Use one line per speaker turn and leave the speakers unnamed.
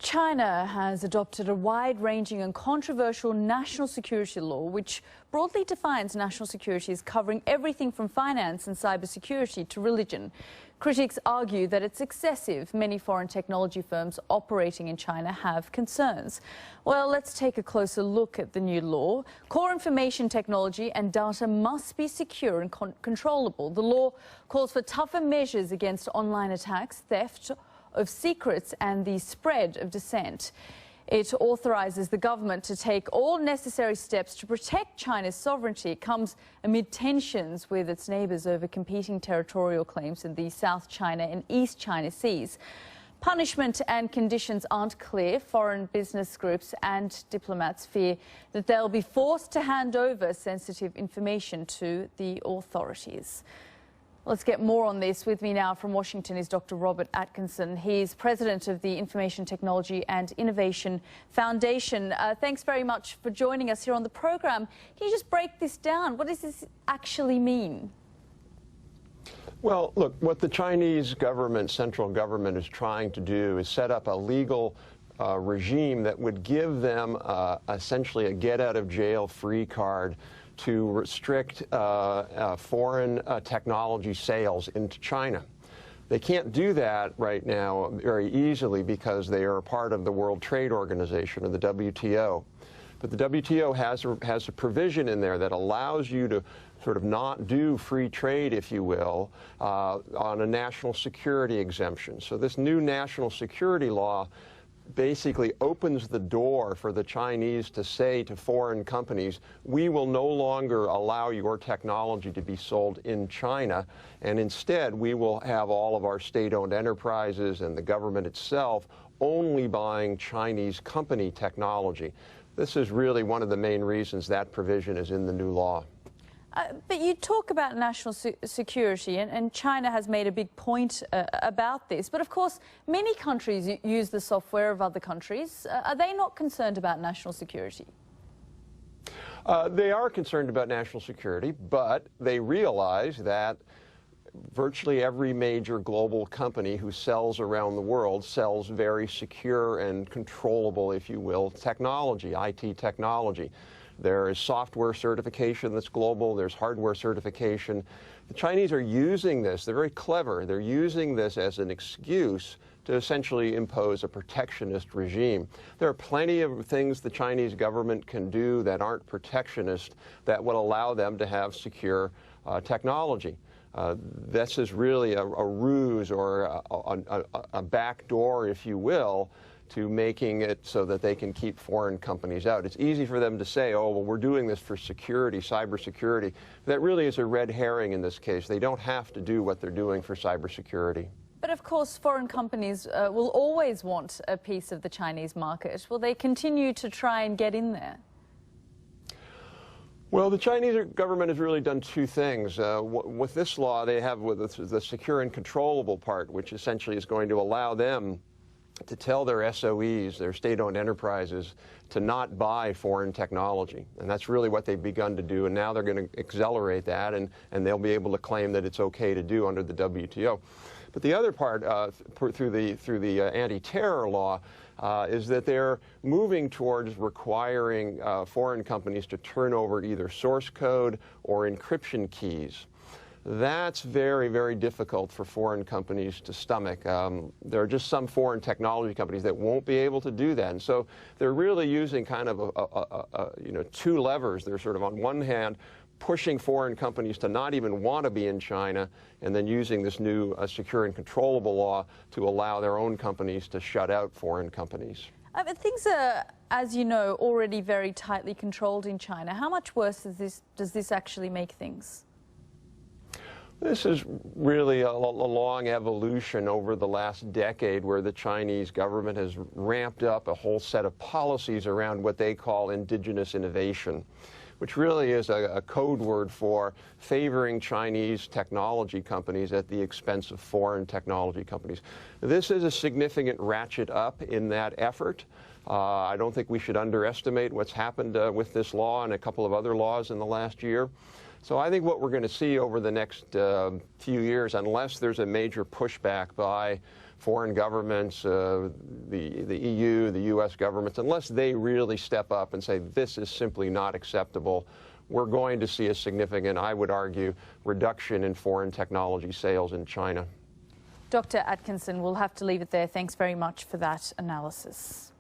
China has adopted a wide-ranging and controversial national security law which broadly defines national security as covering everything from finance and cybersecurity to religion. Critics argue that it's excessive. Many foreign technology firms operating in China have concerns. Well, let's take a closer look at the new law. Core information technology and data must be secure and controllable. The law calls for tougher measures against online attacks, theft of secrets and the spread of dissent. It authorises the government to take all necessary steps to protect China's sovereignty. It comes amid tensions with its neighbours over competing territorial claims in the South China and East China Seas. Punishment and conditions aren't clear. Foreign business groups and diplomats fear that they'll be forced to hand over sensitive information to the authorities. Let's get more on this. With me now from Washington is Dr. Robert Atkinson. He's president of the Information Technology and Innovation Foundation. Thanks very much for joining us here on the program. Can you just break this down? What does this actually mean?
Well, look, what the Chinese government, central government, is trying to do is set up a legal regime that would give them essentially a get-out-of-jail-free card to restrict foreign technology sales into China. They can't do that right now very easily because they are a part of the World Trade Organization, or the WTO. But the WTO has a provision in there that allows you to sort of not do free trade, if you will, on a national security exemption. So this new national security law basically opens the door for the Chinese to say to foreign companies, we will no longer allow your technology to be sold in China, and instead we will have all of our state-owned enterprises and the government itself only buying Chinese company technology. This is really one of the main reasons that provision is in the new law.
But you talk about national security, and China has made a big point about this. But of course, many countries use the software of other countries. Are they not concerned about national security?
They are concerned about national security, but they realize that virtually every major global company who sells around the world sells very secure and controllable, if you will, technology, IT technology. There is software certification that's global. There's hardware certification. The Chinese are using this. They're very clever. They're using this as an excuse to essentially impose a protectionist regime. There are plenty of things the Chinese government can do that aren't protectionist that would allow them to have secure technology. This is really a ruse or a backdoor, if you will, to making it so that they can keep foreign companies out. It's easy for them to say, oh, well, we're doing this for security, cybersecurity. That really is a red herring in this case. They don't have to do what they're doing for cybersecurity.
But of course, foreign companies will always want a piece of the Chinese market. Will they continue to try and get in there?
Well, the Chinese government has really done two things. With this law, they have the secure and controllable part, which essentially is going to allow them to tell their SOEs, their state-owned enterprises, to not buy foreign technology. And that's really what they've begun to do, and now they're going to accelerate that, and they'll be able to claim that it's okay to do under the WTO. But the other part, through the anti-terror law, is that they're moving towards requiring foreign companies to turn over either source code or encryption keys. That's very, very difficult for foreign companies to stomach. There are just some foreign technology companies that won't be able to do that. And so they're really using kind of two levers. They're sort of on one hand pushing foreign companies to not even want to be in China, and then using this new secure and controllable law to allow their own companies to shut out foreign companies.
But things are, as you know, already very tightly controlled in China. How much worse does this actually make things?
This is really a long evolution over the last decade where the Chinese government has ramped up a whole set of policies around what they call indigenous innovation, which really is a code word for favoring Chinese technology companies at the expense of foreign technology companies. This is a significant ratchet up in that effort. I don't think we should underestimate what's happened with this law and a couple of other laws in the last year. So I think what we're going to see over the next few years, unless there's a major pushback by foreign governments, the EU, the U.S. governments, unless they really step up and say this is simply not acceptable, we're going to see a significant, I would argue, reduction in foreign technology sales in China.
Dr. Atkinson, we'll have to leave it there. Thanks very much for that analysis.